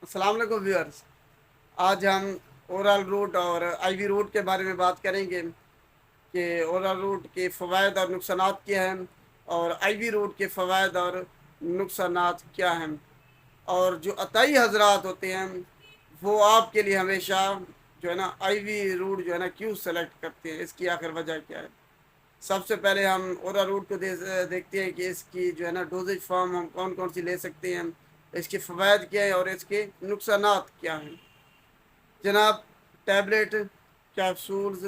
अस्सलाम वालेकुम व्यूअर्स। आज हम ओरल रूट और आईवी रूट के बारे में बात करेंगे कि ओरल रूट के फ़वाइद और नुकसानात क्या हैं और आईवी रूट के फ़वाइद और नुकसानात क्या हैं, और जो अताई हजरात होते हैं वो आपके लिए हमेशा जो है ना आईवी रूट जो है ना क्यों सेलेक्ट करते हैं, इसकी आखिर वजह क्या है। सबसे पहले हम ओरल रूट को देखते हैं कि इसकी जो है ना डोजेज फॉर्म हम कौन कौन सी ले सकते हैं, इसके फ़वाइद क्या हैं और इसके नुकसानात क्या हैं। जनाब, टैबलेट, कैप्सूल्स,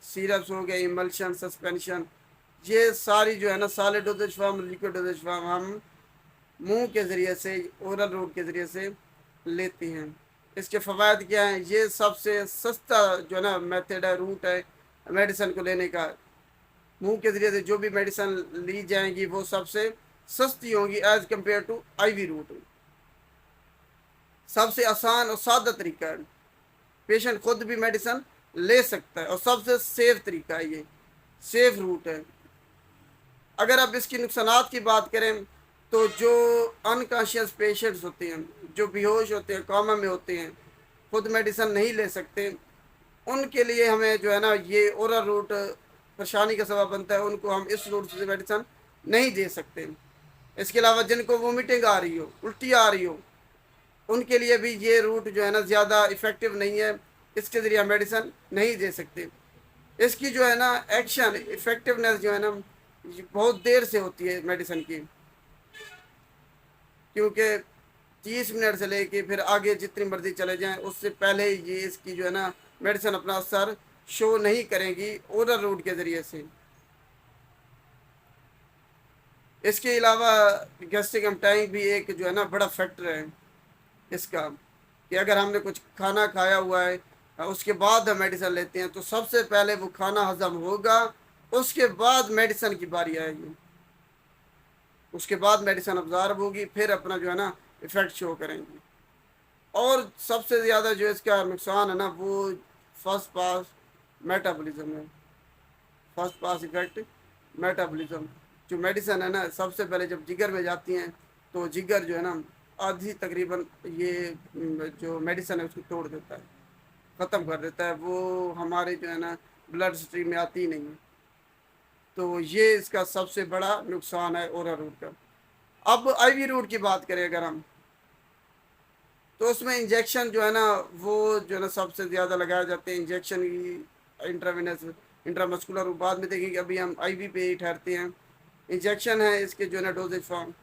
सिरप्स हो गए, इमल्शन, सस्पेंशन, ये सारी जो है ना solid doses form, liquid doses form हम मुंह के ज़रिए से, ओरल रूट के ज़रिए से लेते हैं। इसके फ़वाद क्या हैं? ये सबसे सस्ता जो है ना मेथड है, रूट है मेडिसिन को लेने का। मुंह के ज़रिए से जो भी मेडिसिन ली जाएंगी वो सबसे सस्ती होंगी as compare to IV route. सबसे आसान और सादा तरीका है, पेशेंट खुद भी मेडिसिन ले सकता है और सबसे सेफ तरीका है, ये सेफ रूट है। अगर अब इसकी नुकसानात की बात करें तो जो अनकॉन्शियस पेशेंट्स होते हैं, जो बेहोश होते हैं, कोमा में होते हैं, खुद मेडिसिन नहीं ले सकते, उनके लिए हमें जो है ना ये ओरल रूट परेशानी का सबब बनता है। उनको हम इस रूट से मेडिसिन नहीं दे सकते। इसके अलावा जिनको वोमिटिंग आ रही हो, उल्टी आ रही हो, उनके लिए भी ये रूट जो है ना ज़्यादा इफ़ेक्टिव नहीं है, इसके ज़रिए मेडिसिन नहीं दे सकते। इसकी जो है ना एक्शन इफ़ेक्टिवनेस जो है ना बहुत देर से होती है मेडिसिन की, क्योंकि 30 मिनट से लेके फिर आगे जितनी मर्जी चले जाएं उससे पहले ये इसकी जो है ना मेडिसिन अपना असर शो नहीं करेंगी ओरल रूट के ज़रिए से। इसके अलावा गैस्ट्रिक एम्पटाइम भी एक जो है ना बड़ा फैक्टर है इसका, कि अगर हमने कुछ खाना खाया हुआ है उसके बाद हम मेडिसिन लेते हैं तो सबसे पहले वो खाना हजम होगा, उसके बाद मेडिसिन की बारी आएगी, उसके बाद मेडिसिन अब्जॉर्ब होगी, फिर अपना जो है ना इफ़ेक्ट शो करेंगी। और सबसे ज़्यादा जो इसका नुकसान है ना वो फर्स्ट पास मेटाबॉलिज्म है, फर्स्ट पास इफेक्ट मेटाबॉलिज्म। जो मेडिसिन है ना सबसे पहले जब जिगर में जाती हैं तो जिगर जो है ना आधी तकरीबन ये जो मेडिसिन है उसको तोड़ देता है, ख़त्म कर देता है, वो हमारे जो है ना ब्लड स्ट्रीम में आती ही नहीं है। तो ये इसका सबसे बड़ा नुकसान है ओरल रूट का। अब आईवी रूट की बात करें अगर हम, तो उसमें इंजेक्शन जो है ना वो जो है ना सबसे ज़्यादा लगाए जाते हैं इंजेक्शन की, इंट्रावेनस, इंट्रामस्कुलर, बाद में देखेंगे, अभी हम आईवी पे ही ठहरते हैं। इंजेक्शन है इसके जो है ना डोजेज फॉर्म।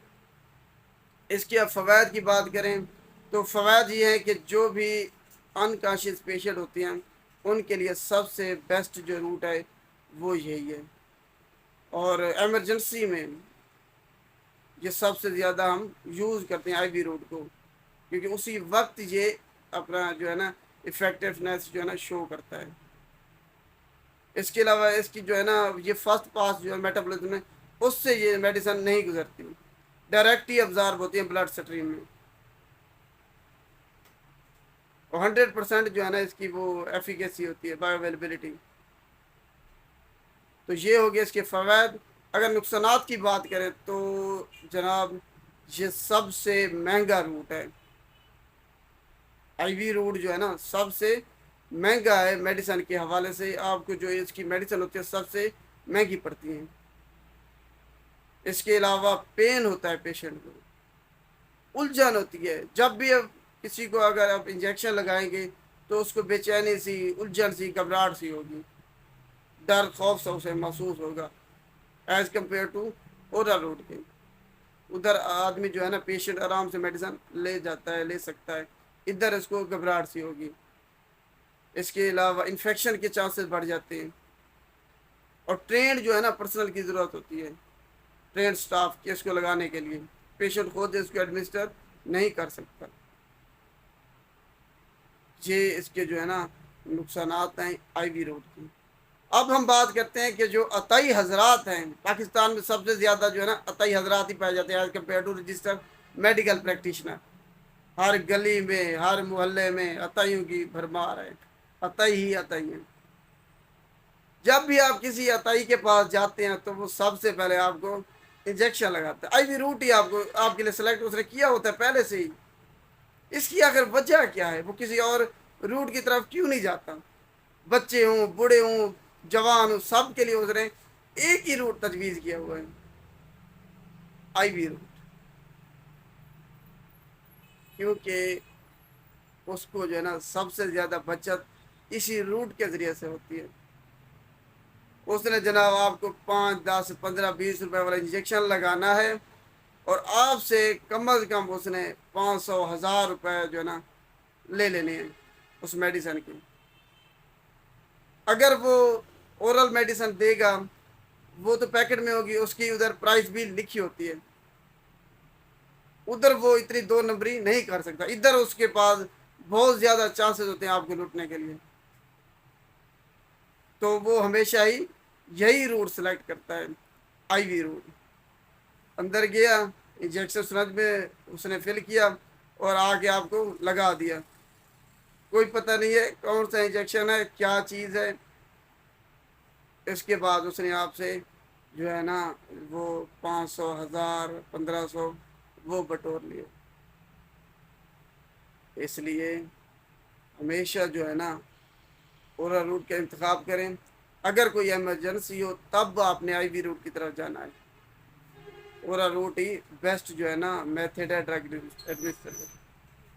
इसके अब फ़वाद की बात करें तो फ़वाद ये है कि जो भी अनकॉन्शियस पेशेंट होते हैं उनके लिए सबसे बेस्ट जो रूट है वो यही है। और एमरजेंसी में ये सबसे ज़्यादा हम यूज़ करते हैं आईवी रूट को, क्योंकि उसी वक्त ये अपना जो है ना इफ़ेक्टिवनेस जो है ना शो करता है। इसके अलावा इसकी जो है ना ये फर्स्ट पास जो है मेटाबॉलिज्म में, उससे ये मेडिसिन नहीं गुजरती, डायरेक्ट ही अब्जॉर्ब होती है ब्लड स्ट्रीम में, और 100% जो है ना इसकी वो एफिकेसी होती है, बायो अवेलेबिलिटी। तो ये हो गया इसके फ़वाद। अगर नुकसानात की बात करें तो जनाब ये सबसे महंगा रूट है, आईवी रूट जो है ना सबसे महंगा है मेडिसिन के हवाले से। आपको जो इसकी मेडिसिन होती है सबसे महंगी पड़ती हैं। इसके अलावा पेन होता है पेशेंट को, उलझन होती है, जब भी अब किसी को अगर आप इंजेक्शन लगाएंगे तो उसको बेचैनी सी, उलझन सी, घबराहट सी होगी, डर खौफ सा उसे महसूस होगा as compare to oral route के। उधर आदमी जो है ना पेशेंट आराम से मेडिसिन ले जाता है, ले सकता है, इधर इसको घबराहट सी होगी। इसके अलावा इन्फेक्शन के चांसेस बढ़ जाते हैं, और ट्रेंड जो है ना पर्सनल की ज़रूरत होती है, ट्रेंड स्टाफ के इसको लगाने के लिए, पेशेंट खुद इसको एडमिनिस्टर नहीं कर सकता। ये इसके जो है ना नुकसानात हैं आईवी रूट की। अब हम बात करते हैं कि जो अताई हजरात हैं, पाकिस्तान में सबसे ज़्यादा जो है ना अताई हजरात ही पाए जाते हैं as compare to registered medical practitioner. हर गली में, हर मोहल्ले में अताइयों की भरमार है, अताई ही अताई हैं। जब भी आप किसी अताई के पास जाते हैं तो वो सबसे पहले आपको इंजेक्शन लगाता है, आईवी रूट ही आपको आपके लिए सेलेक्ट उसने किया होता है पहले से ही। इसकी आखिर वजह क्या है, वो किसी और रूट की तरफ क्यों नहीं जाता? बच्चे हों, बूढ़े हों, जवान हों, सब के लिए उसने एक ही रूट तजवीज़ किया हुआ है, आईवी रूट। क्योंकि उसको जो है ना सबसे ज़्यादा बचत इसी रूट के ज़रिए से होती है। उसने जनाब आपको 5, 10, 15, 20 रुपए वाला इंजेक्शन लगाना है, और आपसे कम अज़ कम उसने 500, 1000 रुपए जो है ना ले लेने हैं उस मेडिसिन की। अगर वो ओरल मेडिसिन देगा, वो तो पैकेट में होगी, उसकी उधर प्राइस भी लिखी होती है, उधर वो इतनी दो नंबरी नहीं कर सकता, इधर उसके पास बहुत ज़्यादा चांसेस होते हैं आपको लूटने के लिए। तो वो हमेशा ही यही रूट सेलेक्ट करता है, आईवी रूट। अंदर गया, इंजेक्शन सूरज में उसने फिल किया और आके आपको लगा दिया। कोई पता नहीं है कौन सा इंजेक्शन है, क्या चीज़ है। इसके बाद उसने आपसे जो है ना वो 500, 1000, 1500 वो बटोर लिए। इसलिए हमेशा जो है ना ओरल रूट का इंतखाब करें। अगर कोई इमरजेंसी हो तब आपने आईवी रूट की तरफ जाना है। ओरल रूट ही बेस्ट जो है ना मेथड है ड्रग एडमिनिस्ट्रेशन।